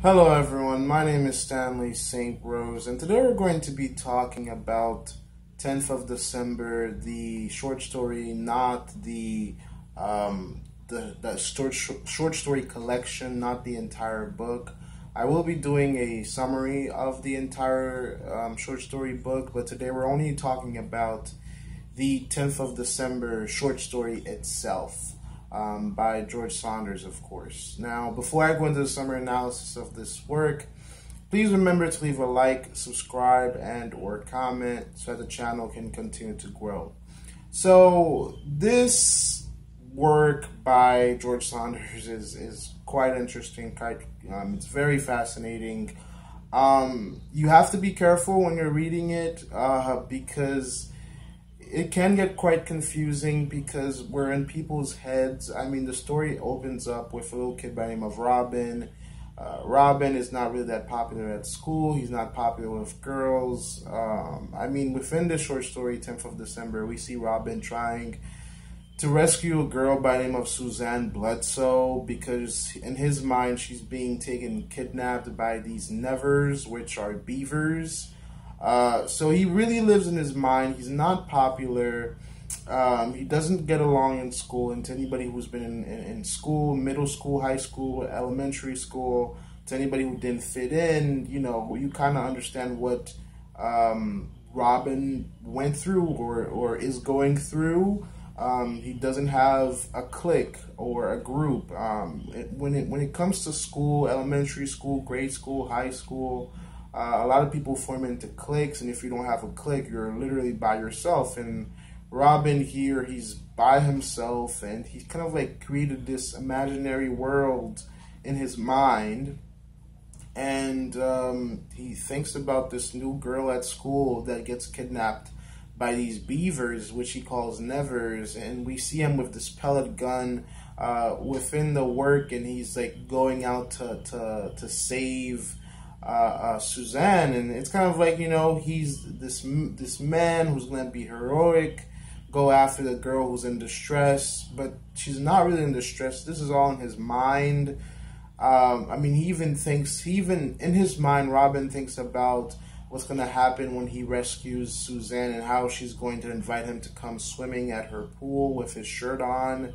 Hello everyone, my name is Stanley St. Rose, and today we're going to be talking about 10th of December, the short story, not the short story collection, not the entire book. I will be doing a summary of the entire short story book, but today we're only talking about the 10th of December short story itself. By George Saunders, of course. Now, before I go into the summary analysis of this work, please remember to leave a like, subscribe, and or comment so that the channel can continue to grow. So, this work by George Saunders is quite interesting. It's very fascinating. You have to be careful when you're reading it because it can get quite confusing because we're in people's heads. I mean, the story opens up with a little kid by the name of Robin. Robin is not really that popular at school. He's not popular with girls. I mean, within this short story, 10th of December, we see Robin trying to rescue a girl by the name of Suzanne Bledsoe because in his mind, she's being kidnapped by these nevers, which are beavers. So he really lives in his mind. He's not popular. He doesn't get along in school. And to anybody who's been in school, middle school, high school, elementary school, to anybody who didn't fit in, you know, you kind of understand what Robin went through or is going through. He doesn't have a clique or a group. When it comes to school, elementary school, grade school, high school, a lot of people form into cliques, and if you don't have a clique, you're literally by yourself. And Robin here, he's by himself, and he's kind of like created this imaginary world in his mind. And he thinks about this new girl at school that gets kidnapped by these beavers, which he calls nevers. And we see him with this pellet gun within the work, and he's like going out to save Suzanne. And it's kind of like, you know, he's this man who's going to be heroic, go after the girl who's in distress, but she's not really in distress. This is all in his mind. I mean, he even in his mind, Robin thinks about what's going to happen when he rescues Suzanne and how she's going to invite him to come swimming at her pool with his shirt on.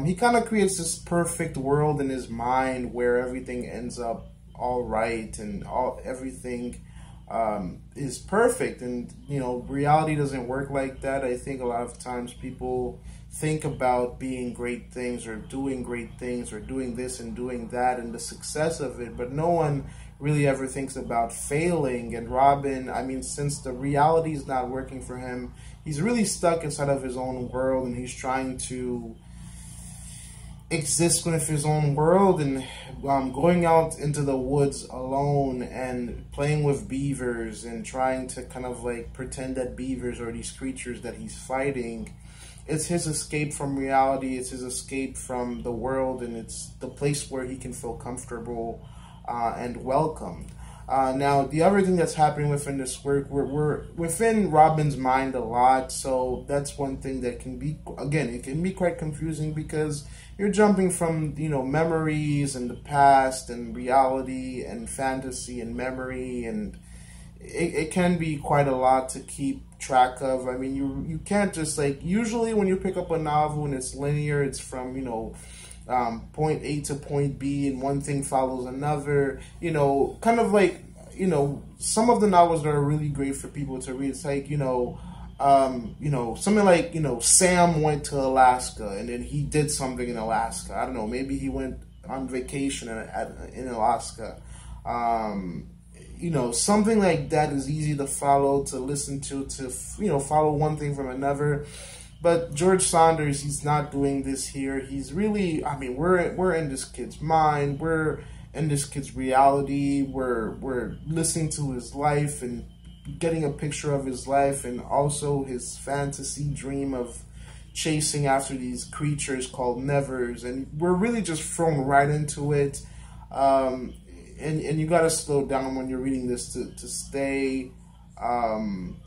He kind of creates this perfect world in his mind where everything ends up all right and everything is perfect. And you know, reality doesn't work like that. I think a lot of times people think about being great things or doing great things or doing this and doing that and the success of it, but no one really ever thinks about failing. And Robin, I mean, since the reality is not working for him, he's really stuck inside of his own world, and he's trying to exist with his own world and going out into the woods alone and playing with beavers and trying to kind of like pretend that beavers are these creatures that he's fighting. It's his escape from reality. It's his escape from the world, and it's the place where he can feel comfortable and welcomed. Now, the other thing that's happening within this work, we're within Robin's mind a lot, so that's one thing that can be, again, it can be quite confusing because you're jumping from, you know, memories and the past and reality and fantasy and memory, and it can be quite a lot to keep track of. I mean, you can't just, like, usually when you pick up a novel and it's linear, it's from, you know, point A to point B, and one thing follows another, you know, kind of like, you know, some of the novels that are really great for people to read. It's like, you know, something like, you know, Sam went to Alaska and then he did something in Alaska. I don't know, maybe he went on vacation in Alaska. You know, something like that is easy to follow, to listen to, you know, follow one thing from another. But George Saunders, he's not doing this here. He's really, I mean, we're in this kid's mind. We're in this kid's reality. We're listening to his life and getting a picture of his life and also his fantasy dream of chasing after these creatures called nevers. And we're really just thrown right into it. And you got to slow down when you're reading this to stay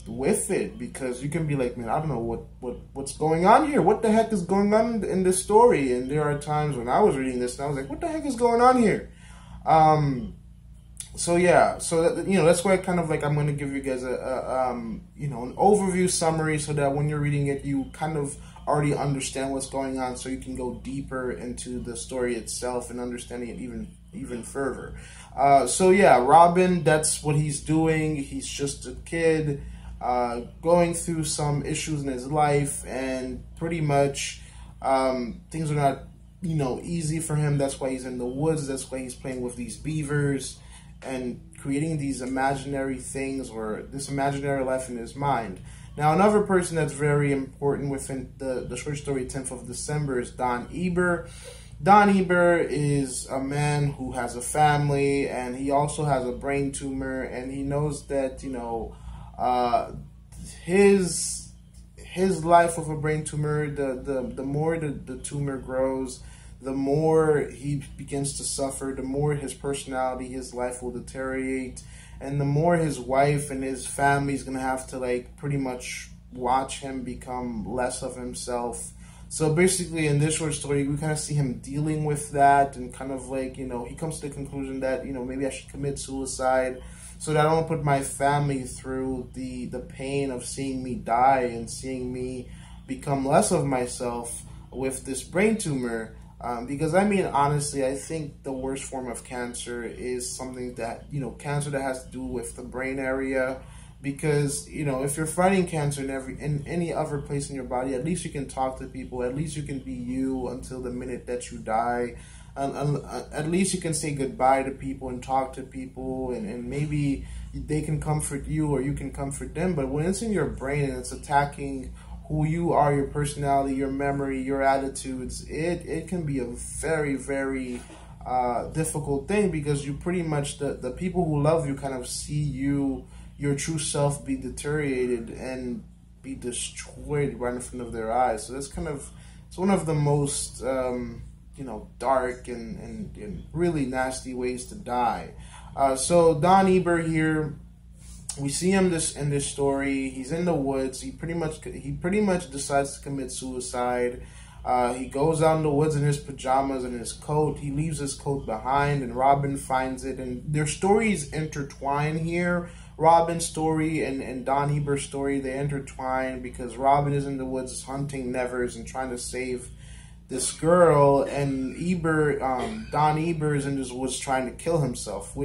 with it, because you can be like, man, I don't know what's going on here. What the heck is going on in this story? And there are times when I was reading this and I was like, what the heck is going on here? So yeah, so that, that's why kind of like I'm going to give you guys an overview summary, so that when you're reading it, you kind of already understand what's going on, so you can go deeper into the story itself and understanding it even further. So yeah, Robin, that's what he's doing. He's just a kid going through some issues in his life, and pretty much things are not easy for him. That's why he's in the woods. That's why he's playing with these beavers and creating these imaginary things, or this imaginary life in his mind. Now, another person that's very important within the short story 10th of December is Don Eber. Don Eber is a man who has a family, and he also has a brain tumor, and he knows that, his life with a brain tumor, the more the tumor grows, the more he begins to suffer, the more his personality, his life will deteriorate, and the more his wife and his family is going to have to, like, pretty much watch him become less of himself. So basically, in this short story, we kind of see him dealing with that, and kind of like, he comes to the conclusion that, maybe I should commit suicide so that I don't put my family through the pain of seeing me die and seeing me become less of myself with this brain tumor. Because, I mean, honestly, I think the worst form of cancer is something that, cancer that has to do with the brain area. Because, if you're fighting cancer in any other place in your body, at least you can talk to people. At least you can be you until the minute that you die. At least you can say goodbye to people and talk to people. And maybe they can comfort you, or you can comfort them. But when it's in your brain and it's attacking who you are, your personality, your memory, your attitudes, it can be a very, very difficult thing, because you pretty much, the people who love you kind of see your true self be deteriorated and be destroyed right in front of their eyes. So that's it's one of the most, dark and really nasty ways to die. So Don Eber here, we see him in this story. He's in the woods. He pretty much decides to commit suicide. He goes out in the woods in his pajamas and his coat. He leaves his coat behind, and Robin finds it. And their stories intertwine here. Robin's story and Don Eber's story, they intertwine, because Robin is in the woods hunting nevers and trying to save this girl, and Don Eber is in this woods trying to kill himself,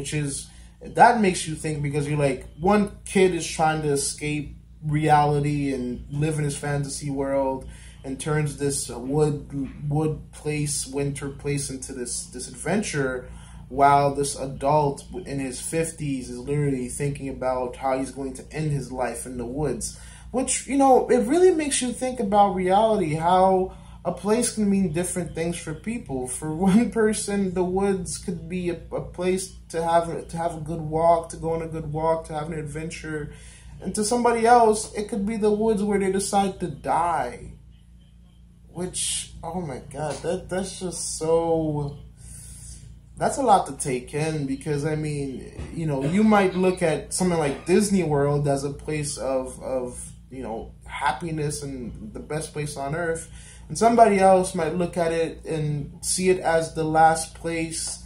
that makes you think, because you're like, one kid is trying to escape reality and live in his fantasy world, and turns this winter place into this adventure, while this adult in his 50s is literally thinking about how he's going to end his life in the woods. Which, it really makes you think about reality, how a place can mean different things for people. For one person, the woods could be a place to have a good walk, to go on a good walk, to have an adventure. And to somebody else, it could be the woods where they decide to die. Which, oh my God, that's just so... That's a lot to take in, because, I mean, you might look at something like Disney World as a place of happiness and the best place on earth. And somebody else might look at it and see it as the last place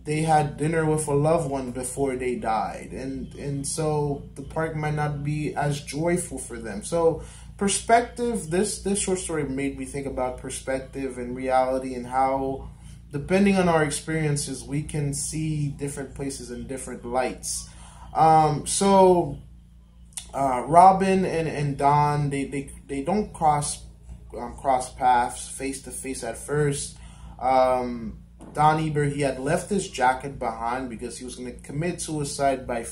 they had dinner with a loved one before they died. And so the park might not be as joyful for them. So perspective, this short story made me think about perspective and reality, and how, depending on our experiences, we can see different places in different lights. Robin and Don, they don't cross paths face to face at first. Don Eber, he had left his jacket behind because he was going to commit suicide by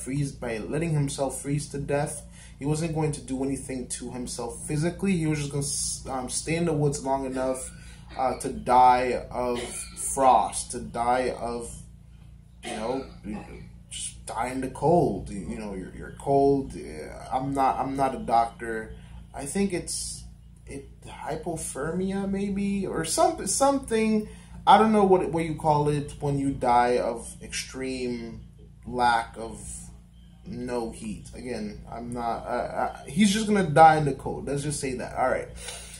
letting himself freeze to death. He wasn't going to do anything to himself physically. He was just going to stay in the woods long enough to die of frost, to die of, just die in the cold. You're cold. I'm not a doctor. I think it's hypothermia, maybe, or something. I don't know what you call it when you die of extreme lack of no heat. Again, I'm not. He's just gonna die in the cold. Let's just say that. All right.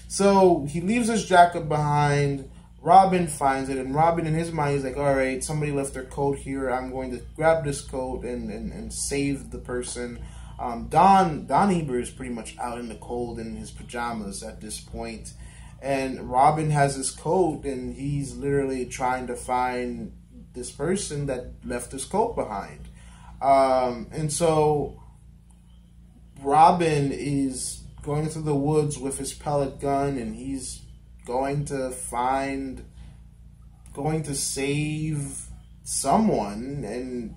So he leaves his jacket behind. Robin finds it, and Robin in his mind is like, all right, somebody left their coat here. I'm going to grab this coat and save the person. Don Eber is pretty much out in the cold in his pajamas at this point. And Robin has his coat, and he's literally trying to find this person that left his coat behind. And so Robin is going through the woods with his pellet gun, and he's going to save someone, and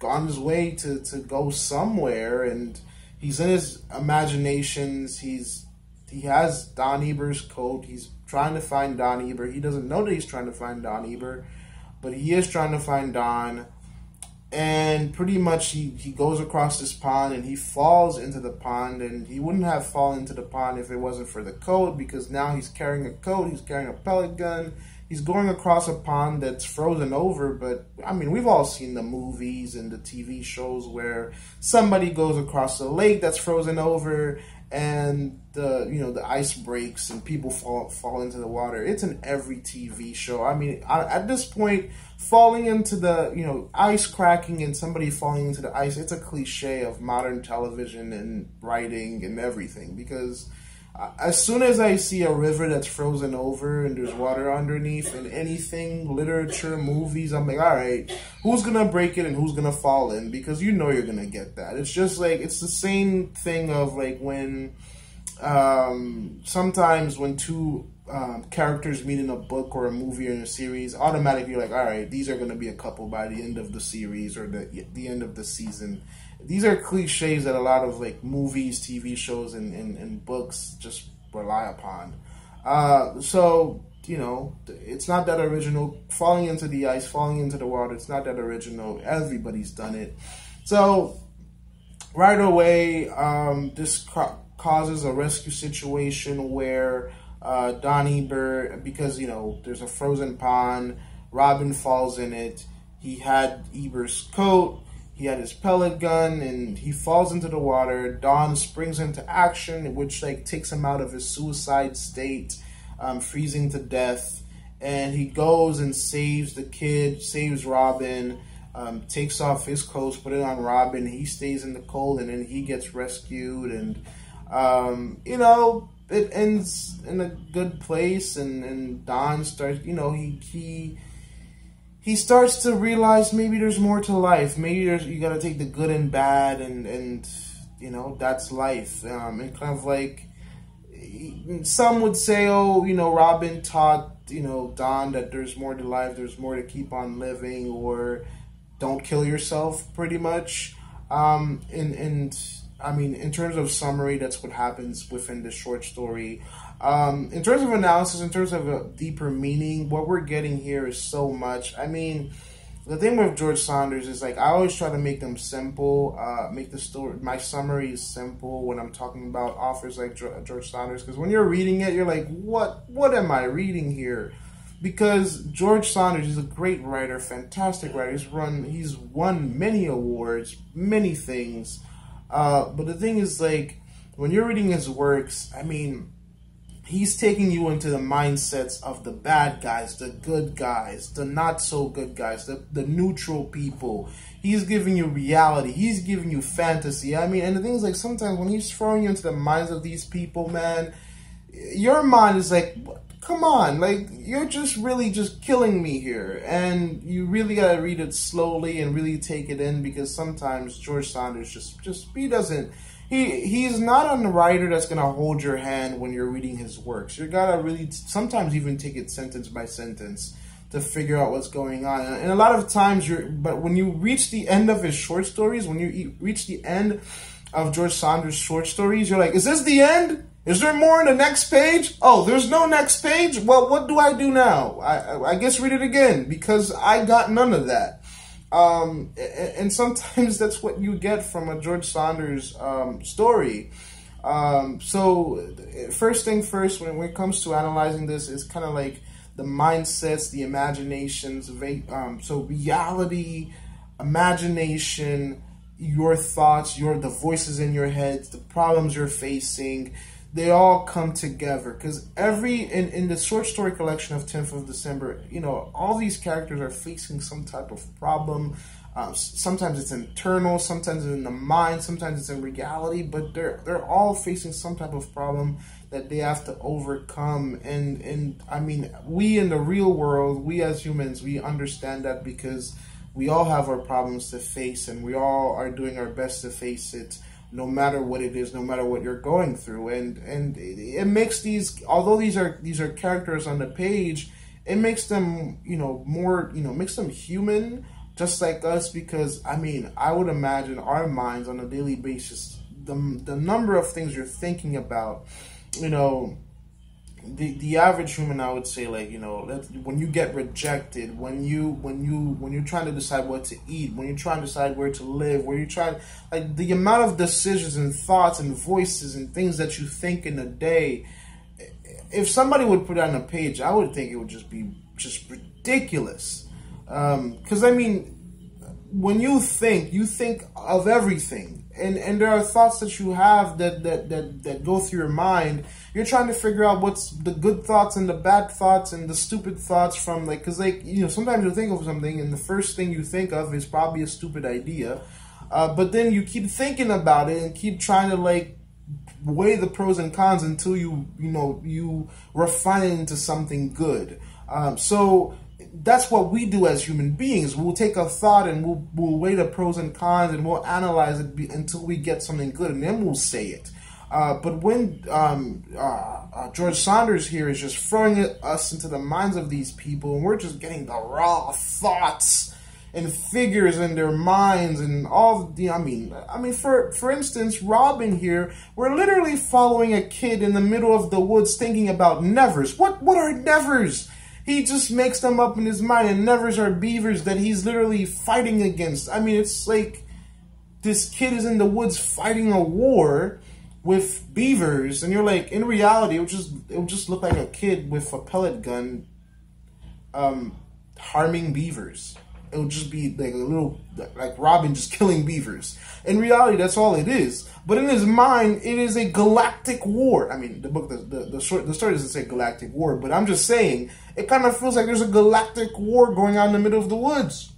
on his way to go somewhere. And he's in his imaginations. He has Don Eber's coat. He's trying to find Don Eber. He doesn't know that he's trying to find Don Eber, but he is trying to find Don. And pretty much he goes across this pond, and he falls into the pond. And he wouldn't have fallen into the pond if it wasn't for the coat, because now he's carrying a coat, he's carrying a pellet gun, he's going across a pond that's frozen over. But I mean, we've all seen the movies and the TV shows where somebody goes across a lake that's frozen over, and the ice breaks and people fall into the water. It's in every TV show. I mean, at this point, falling into the ice cracking and somebody falling into the ice, it's a cliche of modern television and writing and everything. Because as soon as I see a river that's frozen over and there's water underneath in anything, literature, movies, I'm like, all right, who's gonna break it and who's gonna fall in? Because you're gonna get that. It's just like, it's the same thing of like when sometimes when two characters meet in a book or a movie or in a series, automatically you're like, all right, these are gonna be a couple by the end of the series or the end of the season. These are cliches that a lot of like movies, TV shows, and books just rely upon. So it's not that original. Falling into the ice, falling into the water, it's not that original. Everybody's done it. So right away, this causes a rescue situation where Don Eber, because there's a frozen pond, Robin falls in it. He had Eber's coat. He had his pellet gun, and he falls into the water. Don springs into action, which takes him out of his suicide state, freezing to death. And he goes and saves the kid, saves Robin, takes off his coat, put it on Robin. He stays in the cold, and then he gets rescued. And it ends in a good place. And Don starts, he starts to realize maybe there's more to life. Maybe you got to take the good and bad, and that's life. And kind of like, some would say, oh, Robin taught, Don that there's more to life, there's more to keep on living, or don't kill yourself, pretty much. And I mean, in terms of summary, that's what happens within the short story. In terms of analysis, in terms of a deeper meaning, what we're getting here is so much. I mean, the thing with George Saunders is I always try to make them simple, make the story, my summary is simple when I'm talking about authors like George Saunders, because when you're reading it, you're like, what am I reading here? Because George Saunders is a great writer, fantastic writer. He's won many awards, many things. But the thing is, when you're reading his works, I mean, he's taking you into the mindsets of the bad guys, the good guys, the not so good guys, the neutral people. He's giving you reality. He's giving you fantasy. I mean, and the thing is, sometimes when he's throwing you into the minds of these people, man, your mind is like, come on, you're just really just killing me here. And you really got to read it slowly and really take it in, because sometimes George Saunders he's not a writer that's going to hold your hand when you're reading his works. You got to really sometimes even take it sentence by sentence to figure out what's going on. And a lot of times but when you reach the end of his short stories, when you reach the end of George Saunders' short stories, you're like, is this the end? Is there more in the next page? Oh, there's no next page? Well, what do I do now? I guess read it again, because I got none of that. And sometimes that's what you get from a George Saunders story. So first thing first, when it comes to analyzing this, is kind of like the mindsets, the imaginations, so reality, imagination, your thoughts, the voices in your head, the problems you're facing, they all come together, because in the short story collection of 10th of December, you know, all these characters are facing some type of problem. Sometimes it's internal, sometimes it's in the mind, sometimes it's in reality, but they're all facing some type of problem that they have to overcome. And I mean, we in the real world, we as humans, we understand that, because we all have our problems to face, and we all are doing our best to face it, no matter what it is, no matter what you're going through. And it makes these, although these are characters on the page, it makes them, you know, more, you know, makes them human, just like us, because I mean, I would imagine our minds on a daily basis, the number of things you're thinking about, you know, the average human, I would say, like, you know, when you get rejected, when you're trying to decide what to eat, when you're trying to decide where to live, where you're trying, like, the amount of decisions and thoughts and voices and things that you think in a day, if somebody would put it on a page, I would think it would just be just ridiculous. Because I mean, when you think of everything. And there are thoughts that you have that go through your mind. You're trying to figure out what's the good thoughts and the bad thoughts and the stupid thoughts from, like, because, like, you know, sometimes you think of something and the first thing you think of is probably a stupid idea. But then you keep thinking about it and keep trying to, like, weigh the pros and cons until you refine it into something good. So that's what we do as human beings. We'll take a thought and we'll weigh the pros and cons and we'll analyze it until we get something good, and then we'll say it. But when George Saunders here is just throwing us into the minds of these people, and we're just getting the raw thoughts and figures in their minds and all the, I mean, for instance, Robin here, we're literally following a kid in the middle of the woods thinking about nevers. What are nevers? He just makes them up in his mind, and nevers are beavers that he's literally fighting against. I mean, it's like this kid is in the woods fighting a war with beavers, and you're like, in reality, it would just look like a kid with a pellet gun harming beavers. It would just be like a little, like Robin just killing beavers. In reality, that's all it is. But in his mind, it is a galactic war. I mean, the story doesn't say galactic war, but I'm just saying, it kind of feels like there's a galactic war going on in the middle of the woods.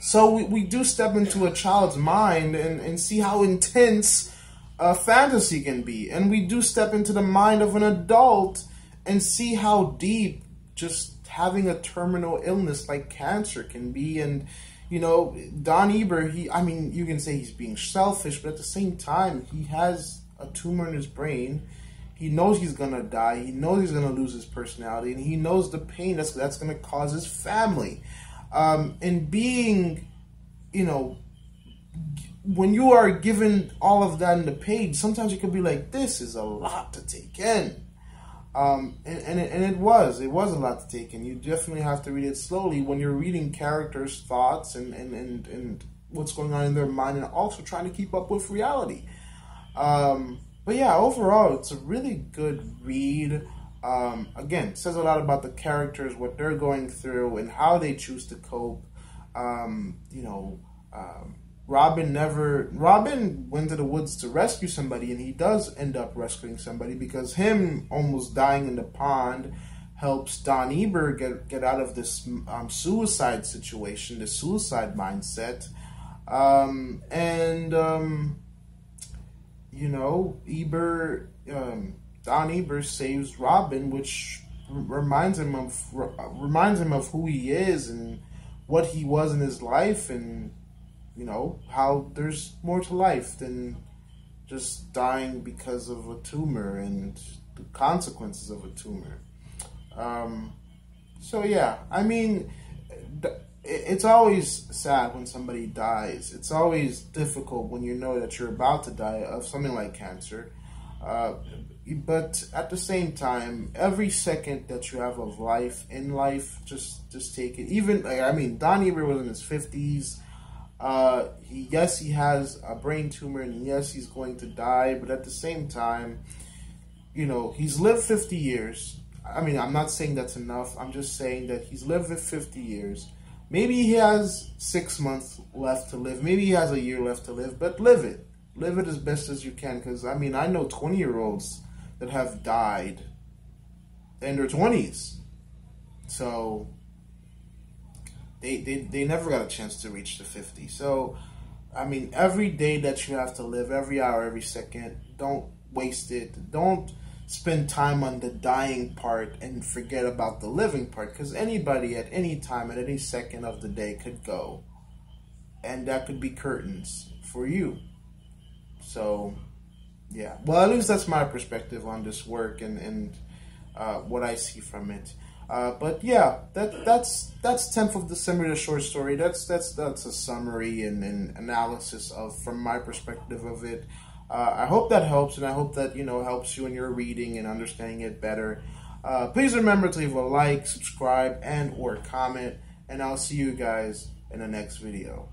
So we do step into a child's mind and see how intense fantasy can be. And we do step into the mind of an adult and see how deep just having a terminal illness like cancer can be. And, you know, Don Eber, I mean, you can say he's being selfish, but at the same time, he has a tumor in his brain. He knows he's going to die. He knows he's going to lose his personality, and he knows the pain that's going to cause his family. And being, you know, when you are given all of that in the page, sometimes you could be like, this is a lot to take in. And it was a lot to take in. You definitely have to read it slowly when you're reading characters' thoughts and what's going on in their mind, and also trying to keep up with reality. But yeah, overall, it's a really good read. Again, it says a lot about the characters, what they're going through, and how they choose to cope. You know, Robin went to the woods to rescue somebody, and he does end up rescuing somebody, because him almost dying in the pond helps Don Eber get out of this suicide situation, the suicide mindset. You know, Don Eber saves Robin, which reminds him of who he is and what he was in his life, and, you know, how there's more to life than just dying because of a tumor and the consequences of a tumor. So yeah, I mean, it's always sad when somebody dies. It's always difficult when you know that you're about to die of something like cancer. But at the same time, every second that you have of life in life, just take it. Even, I mean, Don Eber was in his 50s. Yes, he has a brain tumor, and yes, he's going to die. But at the same time, you know, he's lived 50 years. I mean, I'm not saying that's enough. I'm just saying that he's lived 50 years. Maybe he has 6 months left to live. Maybe he has a year left to live, but live it. Live it as best as you can, because I mean, I know 20-year-olds that have died in their 20s. So they never got a chance to reach the 50. So I mean, every day that you have to live, every hour, every second, don't waste it. Don't spend time on the dying part and forget about the living part, because anybody at any time, at any second of the day could go, and that could be curtains for you. So yeah, well, at least that's my perspective on this work and what I see from it. But yeah, that's 10th of December, the short story. That's a summary and analysis of, from my perspective of it. I hope that helps, and I hope that, you know, helps you in your reading and understanding it better. Please remember to leave a like, subscribe, and or comment, and I'll see you guys in the next video.